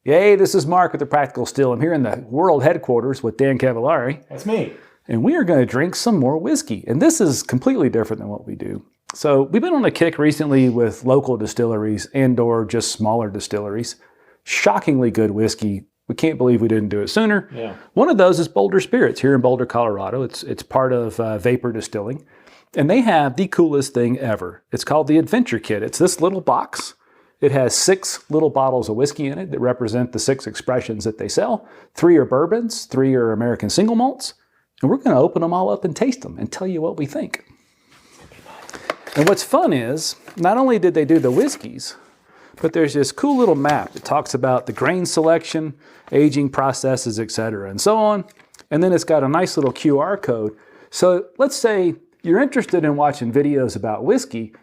Yay, this is Mark with the Practical Still. I'm here in the world headquarters with Dan Cavallari. That's me. And we are going to drink some more whiskey. And this is completely different than what we do. So we've been on a kick recently with local distilleries and or just smaller distilleries. Shockingly good whiskey. We can't believe we didn't do it sooner. Yeah. One of those is Boulder Spirits here in Boulder, Colorado. It's part of Vapor Distilling. And they have the coolest thing ever. It's called the Adventure Kit. It's this little box. It has 6 little bottles of whiskey in it that represent the 6 expressions that they sell. 3 are bourbons, 3 are American single malts. And we're going to open them all up and taste them and tell you what we think. And what's fun is, not only did they do the whiskeys, but there's this cool little map that talks about the grain selection, aging processes, etc., and so on. And then it's got a nice little QR code. So let's say you're interested in watching videos about whiskey,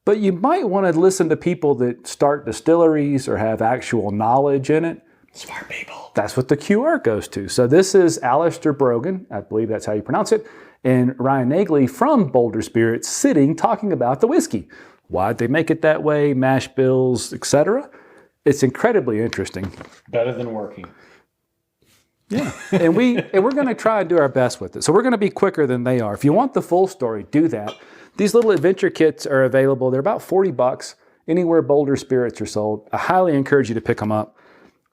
but you might want to listen to people that start distilleries or have actual knowledge in it. Smart people. That's what the QR goes to. So this is Alistair Brogan, I believe that's how you pronounce it, and Ryan Nagley from Boulder Spirits sitting talking about the whiskey. Why'd they make it that way, mash bills, etc. It's incredibly interesting. Better than working. Yeah, and we're going to try and do our best with it. So we're going to be quicker than they are. If you want the full story, do that. These little adventure kits are available. They're about $40 anywhere Boulder Spirits are sold. I highly encourage you to pick them up,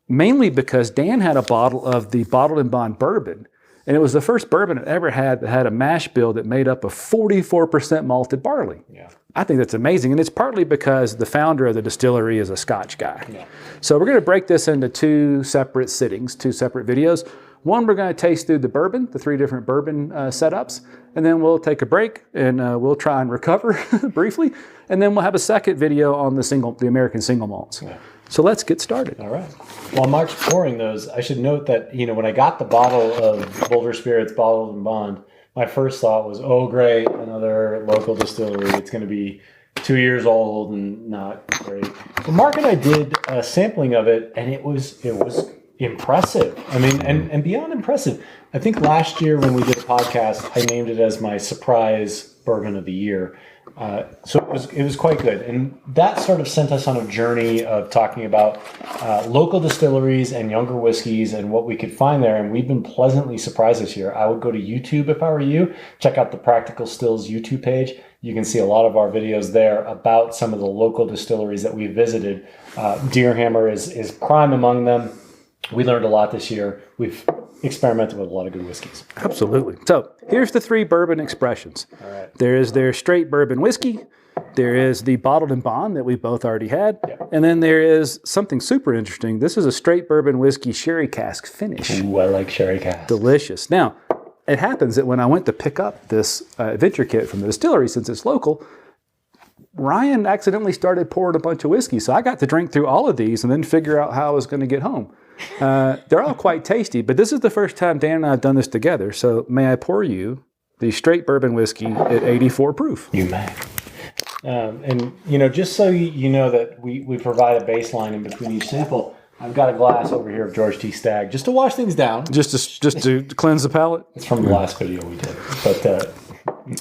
mainly because Dan had a bottle of the Bottled and Bond Bourbon, and it was the first bourbon I ever had that had a mash bill that made up of 44% malted barley. Yeah. I think that's amazing, and it's partly because the founder of the distillery is a Scotch guy. Yeah. So we're going to break this into 2 separate sittings, 2 separate videos. One, we're going to taste through the bourbon, the 3 different bourbon setups, and then we'll take a break and we'll try and recover briefly, and then we'll have a second video on the American single malts. Yeah. So let's get started. All right. While Mark's pouring those, I should note that, when I got the bottle of Boulder Spirits Bottled and Bond, my first thought was, oh, great, another local distillery. It's going to be 2 years old and not great. But Mark and I did a sampling of it, and it was impressive. I mean, and beyond impressive. I think last year when we did a podcast, I named it as my surprise bourbon of the year. So it was quite good. And that sort of sent us on a journey of talking about local distilleries and younger whiskeys and what we could find there. And we've been pleasantly surprised this year. I would go to YouTube if I were you. Check out the Practical Stills YouTube page. You can see a lot of our videos there about some of the local distilleries that we visited. Deerhammer is prime among them. We learned a lot this year. We've experimented with a lot of good whiskeys. Absolutely. So here's the 3 bourbon expressions. All right. There is their straight bourbon whiskey. There is the Bottled and Bond that we both already had. Yeah. And then there is something super interesting. This is a straight bourbon whiskey sherry cask finish. Ooh, I like sherry cask. Delicious. Now, it happens that when I went to pick up this adventure kit from the distillery, since it's local, Ryan accidentally started pouring a bunch of whiskey. So I got to drink through all of these and then figure out how I was going to get home. They're all quite tasty, but this is the first time Dan and I have done this together. So may I pour you the straight bourbon whiskey at 84 proof? You may. And, just so you know that we provide a baseline in between each sample, I've got a glass over here of George T. Stagg just to wash things down. Just to cleanse the palate? It's from the last video we did. But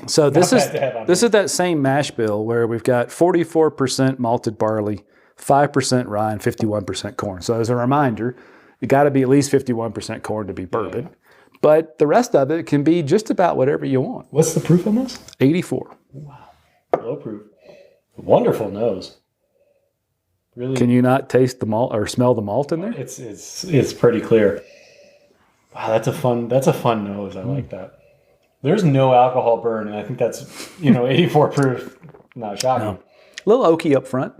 so this is that same mash bill where we've got 44% malted barley, 5% rye, and 51% corn. So as a reminder, you got to be at least 51% corn to be bourbon. Yeah. But the rest of it can be just about whatever you want. What's the proof on this? 84. Wow. Low proof. Wonderful nose. Really. Can you not taste the malt or smell the malt in there? It's pretty clear. Wow, that's a fun nose. I like that. There's no alcohol burn, and I think that's 84 proof. Not shocking. No. A little oaky up front.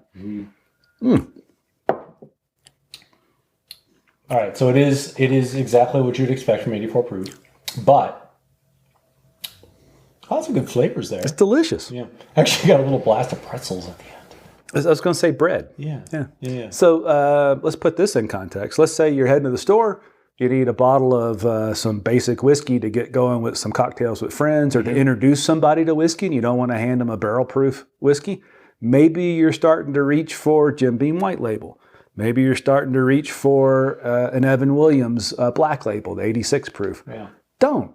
All right, so it is exactly what you'd expect from 84 proof, but lots of good flavors there. It's delicious. Yeah, actually got a little blast of pretzels at the end. I was going to say bread. Yeah. So let's put this in context. Let's say you're heading to the store. You need a bottle of some basic whiskey to get going with some cocktails with friends or to introduce somebody to whiskey, and you don't want to hand them a barrel-proof whiskey. Maybe you're starting to reach for Jim Beam White Label. Maybe you're starting to reach for an Evan Williams Black Label, the 86 proof. Yeah. Don't.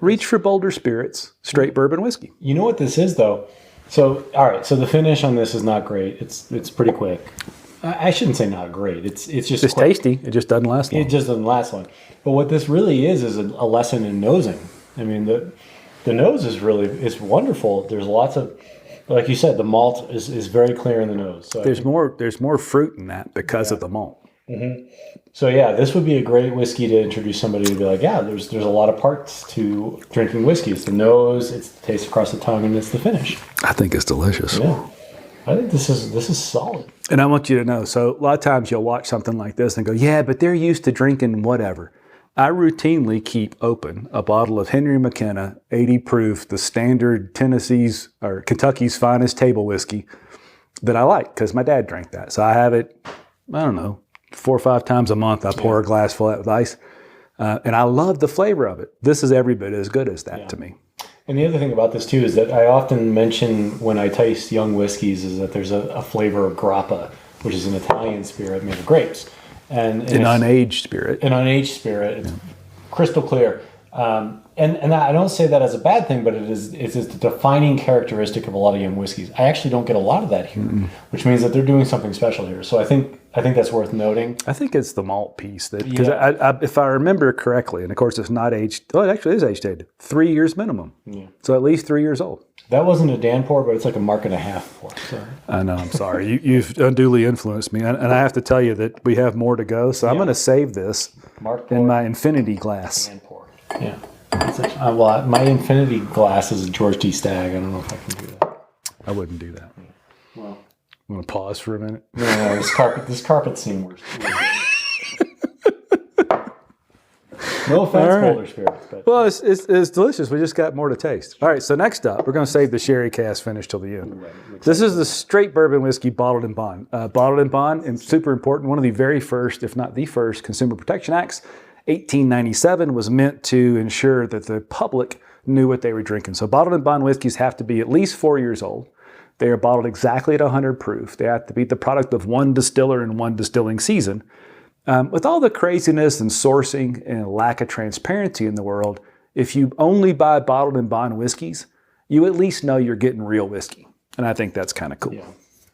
Reach for Boulder Spirits, straight bourbon whiskey. You know what this is, though? So, all right, so the finish on this is not great. It's pretty quick. I shouldn't say not great. It's just It's tasty. It just doesn't last long. It just doesn't last long. But what this really is a lesson in nosing. I mean, the nose is wonderful. There's lots of, like you said, the malt is very clear in the nose. So there's more fruit in that because of the malt. So yeah, this would be a great whiskey to introduce somebody to be like, yeah, there's a lot of parts to drinking whiskey. It's the nose, it's the taste across the tongue, and it's the finish. I think it's delicious. Yeah, I think this is solid. And I want you to know, so a lot of times you'll watch something like this and go, yeah, but they're used to drinking whatever. I routinely keep open a bottle of Henry McKenna 80 proof, the standard Tennessee's or Kentucky's finest table whiskey that I like because my dad drank that. So I have it, I don't know, 4 or 5 times a month. I pour a glass full of that with ice. And I love the flavor of it. This is every bit as good as that to me. And the other thing about this too is that I often mention when I taste young whiskeys is that there's a flavor of grappa, which is an Italian spirit made of grapes. And an unaged spirit. An unaged spirit. It's crystal clear. And I don't say that as a bad thing, but it's a defining characteristic of a lot of young whiskeys. I actually don't get a lot of that here, which means that they're doing something special here. So I think that's worth noting. I think it's the malt piece that, because if I remember correctly, and of course it's not aged. Oh, it actually is age dated. 3 years minimum. Yeah. So at least 3 years old. That wasn't a Dan pour, but it's like a mark and a half pour. So. I know. I'm sorry. You've unduly influenced me, and I have to tell you that we have more to go. So I'm going to save this in my infinity glass. Dan pour. Yeah. Well, my infinity glass is a George D. Stagg. I don't know if I can do that. I wouldn't do that. Well, I'm going to pause for a minute. No, this carpet scene works. No offense, Boulder Spirits. But. Well, it's delicious. We just got more to taste. All right, so next up, we're going to save the sherry cask finish till the end. This is the straight bourbon whiskey bottled in bond. Bottled in bond, and super important, one of the very first, if not the first, Consumer Protection Acts. 1897 was meant to ensure that the public knew what they were drinking. So bottled in bond whiskeys have to be at least 4 years old. They are bottled exactly at 100 proof. They have to be the product of one distiller in one distilling season. With all the craziness and sourcing and lack of transparency in the world, if you only buy bottled in bond whiskeys, you at least know you're getting real whiskey. And I think that's kind of cool. Yeah.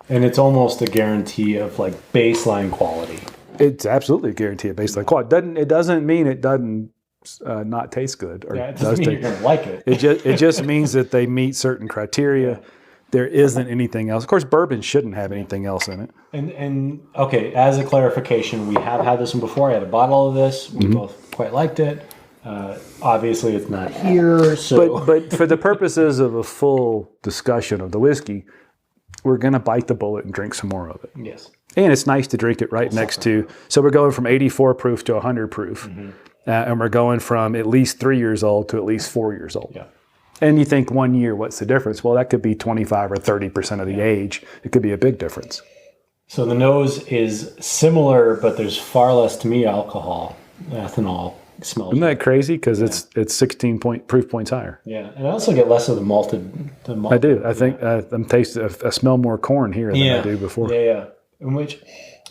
And it's almost a guarantee of like baseline quality. It's absolutely a guarantee of baseline quality. It doesn't mean it doesn't not taste good. Or it doesn't mean you're going to like it. It just means that they meet certain criteria. Yeah. There isn't anything else. Of course, bourbon shouldn't have anything else in it. And okay, as a clarification, we have had this one before. I had a bottle of this. We both quite liked it. Obviously, it's not here. So, but for the purposes of a full discussion of the whiskey, we're going to bite the bullet and drink some more of it. Yes. And it's nice to drink it right next to. So we're going from 84 proof to 100 proof. And we're going from at least 3 years old to at least 4 years old. Yeah. And you think 1 year, what's the difference? Well, that could be 25 or 30% of the age. It could be a big difference. So the nose is similar, but there's far less, to me, alcohol, ethanol smells. Isn't that crazy? Because it's 16 proof points higher. Yeah, and I also get less of the malted. I do. I think I'm tasting. I smell more corn here than I do before. Yeah. In which,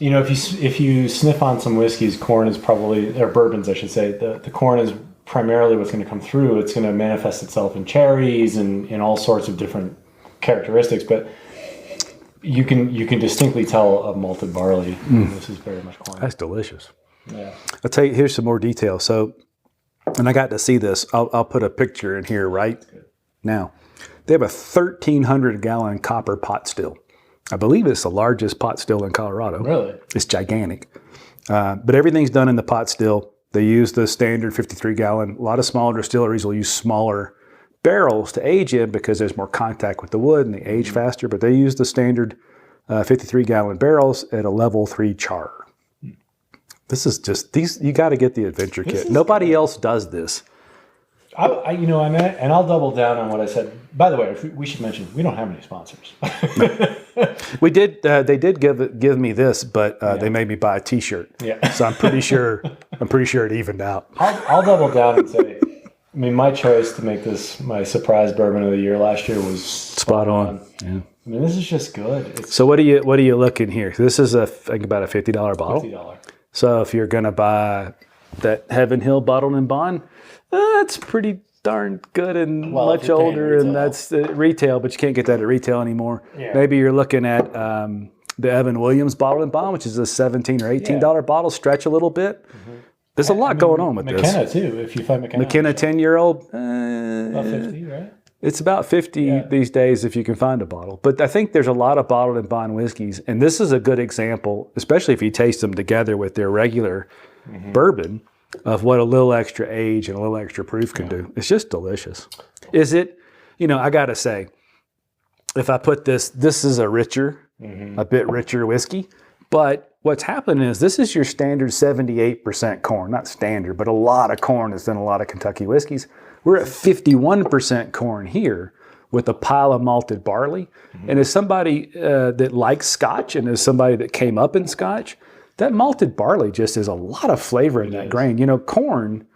if you sniff on some whiskeys, corn is probably, or bourbons, I should say. The corn is primarily what's going to come through. It's going to manifest itself in cherries and in all sorts of different characteristics, but you can distinctly tell a malted barley. This is very much corn. That's delicious. Yeah. I'll tell you, here's some more detail. So, and I got to see this. I'll put a picture in here right now. They have a 1,300 gallon copper pot still. I believe it's the largest pot still in Colorado. Really? It's gigantic. But everything's done in the pot still. They use the standard 53 gallon. A lot of smaller distilleries will use smaller barrels to age in because there's more contact with the wood and they age faster. But they use the standard 53 gallon barrels at a level 3 char. This is just you got to get the Adventure Kit. Nobody else does this. And I'll double down on what I said. By the way, we should mention we don't have any sponsors. We did. They did give me this, but they made me buy a T-shirt. Yeah. So I'm pretty sure it evened out. I'll double down and say, my choice to make this my surprise bourbon of the year last year was spot on. Yeah. This is just good. So what are you looking here? This is think about a $50 bottle. $50. So if you're going to buy that Heaven Hill bottled in bond, that's pretty darn good and much older, and that's retail, but you can't get that at retail anymore. Yeah. Maybe you're looking at The Evan Williams bottled and bond, which is a $17 or $18 bottle, stretch a little bit. There's a lot going on with McKenna this. too, if you find McKenna. McKenna 10-year-old. About 50, right? It's about 50 these days if you can find a bottle. But I think there's a lot of bottled and bond whiskeys. And this is a good example, especially if you taste them together with their regular bourbon, of what a little extra age and a little extra proof can do. It's just delicious. Is it, I got to say, if I put this is a richer, a bit richer whiskey. But what's happening is this is your standard 78% corn. Not standard, but a lot of corn is in a lot of Kentucky whiskeys. We're at 51% corn here with a pile of malted barley. And as somebody that likes Scotch and as somebody that came up in Scotch, that malted barley just is a lot of flavor in that grain. Corn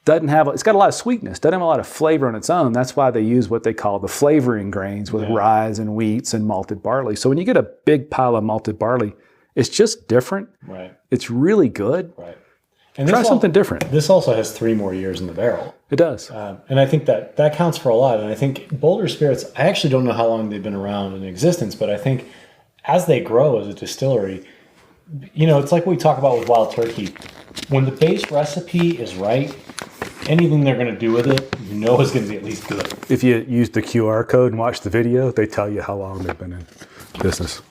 doesn't have, it's got a lot of sweetness, doesn't have a lot of flavor on its own. That's why they use what they call the flavoring grains with rye and wheats and malted barley. So when you get a big pile of malted barley, it's just different. Right. It's really good. Right. And Try something different. This also has 3 more years in the barrel. It does. And I think that counts for a lot. And I think Boulder Spirits, I actually don't know how long they've been around in existence, but I think as they grow as a distillery, it's like we talk about with Wild Turkey. When the base recipe is right, anything they're going to do with it, is going to be at least good. If you use the QR code and watch the video, they tell you how long they've been in business.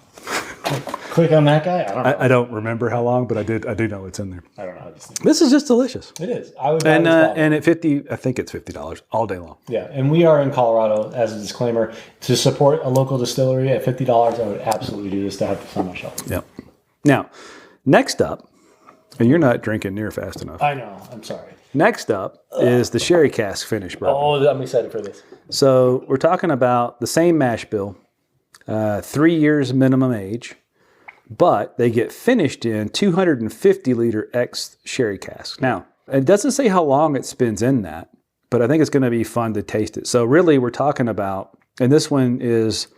Click on that guy? I don't know. I don't remember how long, but I do know it's in there. I don't know how these things. This is just delicious. It is. I would. And at 50, I think it's $50 all day long. Yeah, and we are in Colorado. As a disclaimer, to support a local distillery at $50, I would absolutely do this to have this on my shelf. Yep. Now, next up, and you're not drinking near fast enough. I know. I'm sorry. Next up is the sherry cask finished bourbon. Oh, I'm excited for this. So we're talking about the same mash bill, 3 years minimum age. But they get finished in 250-liter X sherry cask. Now, it doesn't say how long it spends in that, but I think it's going to be fun to taste it. So really, we're talking about, and this one is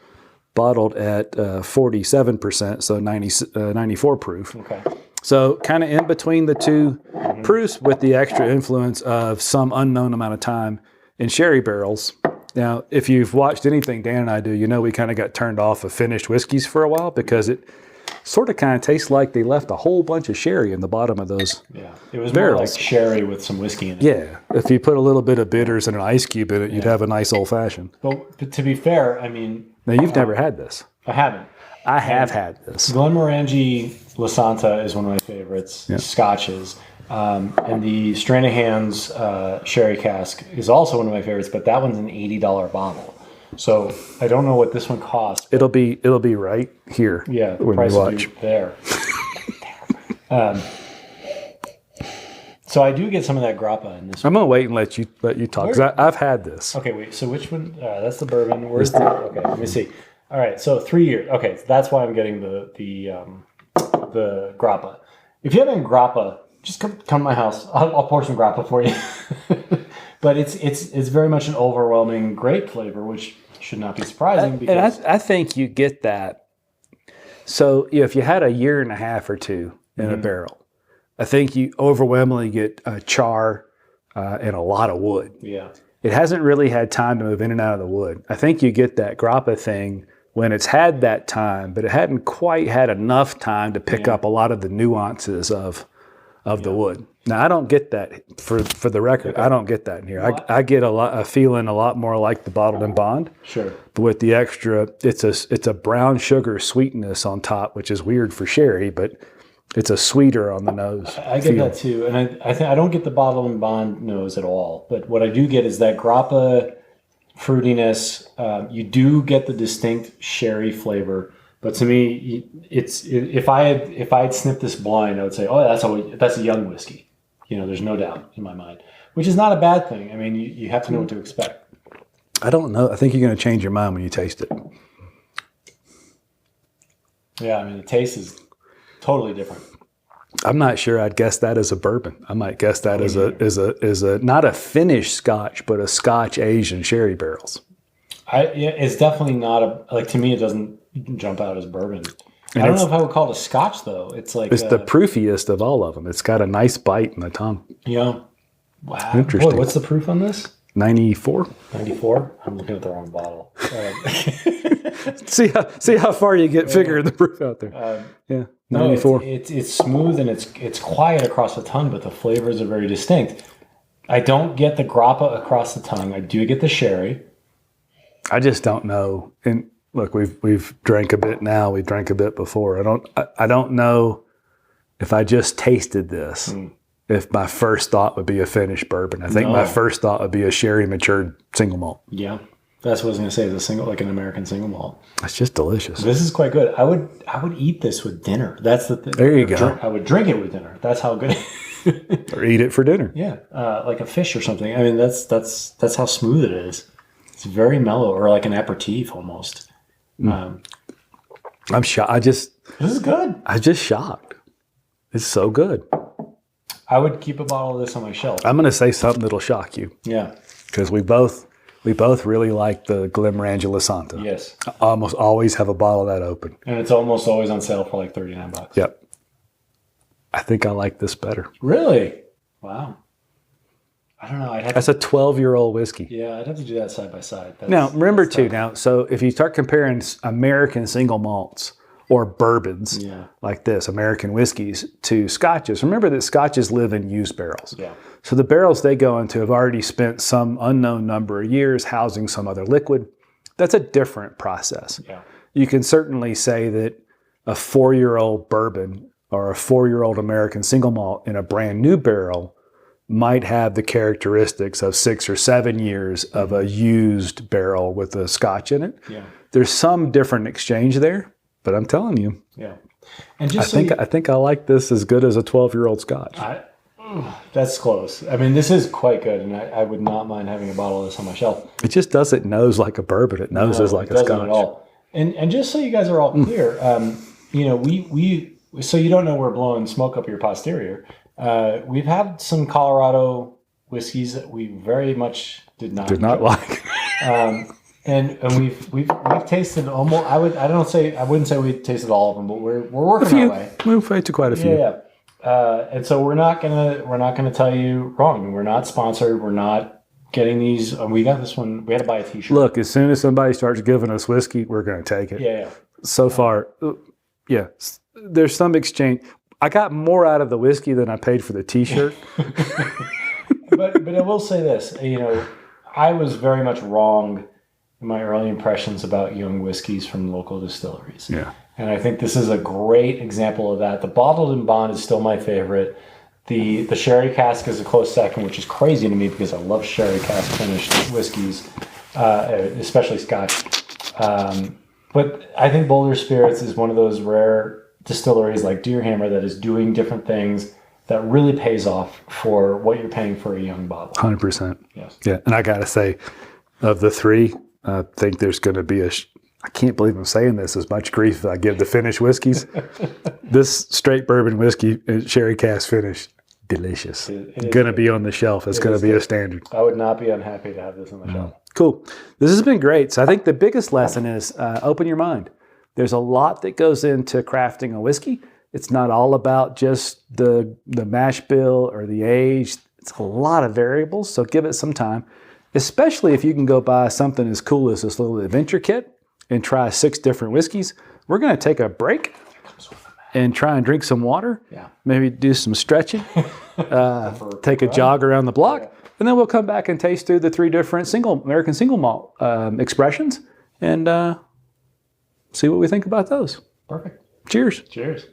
bottled at 47%, so 94 proof. Okay. So kind of in between the two proofs with the extra influence of some unknown amount of time in sherry barrels. Now, if you've watched anything Dan and I do, we kind of got turned off of finished whiskeys for a while because it sort of kind of tastes like they left a whole bunch of sherry in the bottom of those it was barrels. More like sherry with some whiskey in it. Yeah, if you put a little bit of bitters and an ice cube in it, you'd have a nice old fashioned. But to be fair, I mean... Now, you've never had this. I haven't. I have had this. Glenmorangie La Santa is one of my favorites, scotches. And the Stranahan's sherry cask is also one of my favorites, but that one's an $80 bottle. So I don't know what this one costs. It'll be right here. Yeah, the when price you will watch. be there. So I do get some of that grappa in this one. I'm gonna wait and let you talk because I've had this. Okay, wait. So which one? That's the bourbon. Where's the? Okay, let me see. All right, so 3 years. Okay, so that's why I'm getting the grappa. If you have any grappa, just come to my house. I'll pour some grappa for you. But it's very much an overwhelming grape flavor, which should not be surprising. Because I think you get that. So if you had a year and a half or two in a barrel, I think you overwhelmingly get char and a lot of wood. Yeah. It hasn't really had time to move in and out of the wood. I think you get that grappa thing when it's had that time, but it hadn't quite had enough time to pick up a lot of the nuances of the wood. Now, I don't get that for the record. Okay. I don't get that in here. I get a feeling a lot more like the bottled and bond. Sure. But with the extra, it's a brown sugar sweetness on top, which is weird for sherry, but it's a sweeter on the nose. I get that too, and I think I don't get the bottled and bond nose at all. But what I do get is that grappa fruitiness. You do get the distinct sherry flavor. But to me, if I had sniffed this blind, I would say, oh, that's a young whiskey. There's no doubt in my mind, which is not a bad thing. I mean, you have to know what to expect. I don't know. I think you're going to change your mind when you taste it. Yeah, I mean, the taste is totally different. I'm not sure I'd guess that as a bourbon. I might guess that as a not a finished Scotch, but a Scotch aged in sherry barrels. It's definitely not to me, it doesn't jump out as bourbon. And I don't know if I would call it a Scotch though. It's the proofiest of all of them. It's got a nice bite in the tongue. Yeah. Wow. Interesting. Boy, what's the proof on this? 94. 94? I'm looking at the wrong bottle. See how far you get figuring the proof out there. Yeah, No, 94. it's smooth and it's quiet across the tongue, but the flavors are very distinct. I don't get the grappa across the tongue. I do get the sherry. I just don't know. And look, we've drank a bit now. We drank a bit before. I don't know if I just tasted this. If my first thought would be a finished bourbon. I think my first thought would be a sherry matured single malt. Yeah, that's what I was going to say. It's like an American single malt. It's just delicious. This is quite good. I would eat this with dinner. That's the thing. There you go. I would drink it with dinner. That's how good. Or eat it for dinner. Yeah, like a fish or something. I mean, that's how smooth it is. It's very mellow, or like an aperitif almost. I'm shocked. This is good. I'm just shocked. It's so good. I would keep a bottle of this on my shelf. I'm going to say something that'll shock you. Yeah. Because we both really like the Glenmorangie Santa. Yes. I almost always have a bottle of that open. And it's almost always on sale for like $39. Yep. I think I like this better. Really? Wow. I don't know. That's a 12-year-old whiskey. Yeah, I'd have to do that side by side. Now, remember too, so if you start comparing American single malts or bourbons like this, American whiskeys, to scotches, remember that scotches live in used barrels. Yeah. So the barrels they go into have already spent some unknown number of years housing some other liquid. That's a different process. Yeah. You can certainly say that a 4-year-old bourbon or a 4-year-old American single malt in a brand new barrel might have the characteristics of 6 or 7 years of a used barrel with a scotch in it. Yeah. There's some different exchange there, but I'm telling you, Yeah. And just I think I like this as good as a 12-year-old scotch. That's close. I mean, this is quite good, and I would not mind having a bottle of this on my shelf. It just doesn't nose like a bourbon. It noses like a scotch. At all. And just so you guys are all clear, we so you don't know we're blowing smoke up your posterior. We've had some Colorado whiskeys that we very much did not like. and we've tasted almost. I wouldn't say we tasted all of them, but we're working our way. We've tasted quite a few. Yeah. And so we're not gonna tell you wrong. We're not sponsored. We're not getting these. We got this one. We had to buy a T-shirt. Look, as soon as somebody starts giving us whiskey, we're going to take it. Yeah. So far, yeah, there's some exchange. I got more out of the whiskey than I paid for the T-shirt. but I will say this. I was very much wrong in my early impressions about young whiskeys from local distilleries. Yeah. And I think this is a great example of that. The bottled and bond is still my favorite. The sherry cask is a close second, which is crazy to me because I love sherry cask finished whiskeys, especially Scotch. But I think Boulder Spirits is one of those rare distilleries like Deerhammer that is doing different things that really pays off for what you're paying for a young bottle. 100%. Yes. Yeah, and I got to say, of the three, I think there's going to be I can't believe I'm saying this, as much grief as I give the finished whiskeys. This straight bourbon whiskey, sherry cask finish, delicious. It's going to be on the shelf. It's going to be a standard. I would not be unhappy to have this on the shelf. Cool. This has been great. So I think the biggest lesson is open your mind. There's a lot that goes into crafting a whiskey. It's not all about just the mash bill or the age. It's a lot of variables, so give it some time, especially if you can go buy something as cool as this little adventure kit and try 6 different whiskeys. We're going to take a break and try and drink some water. Yeah. Maybe do some stretching, take a jog around the block, and then we'll come back and taste through the 3 different American single malt expressions and see what we think about those. Perfect. Cheers. Cheers.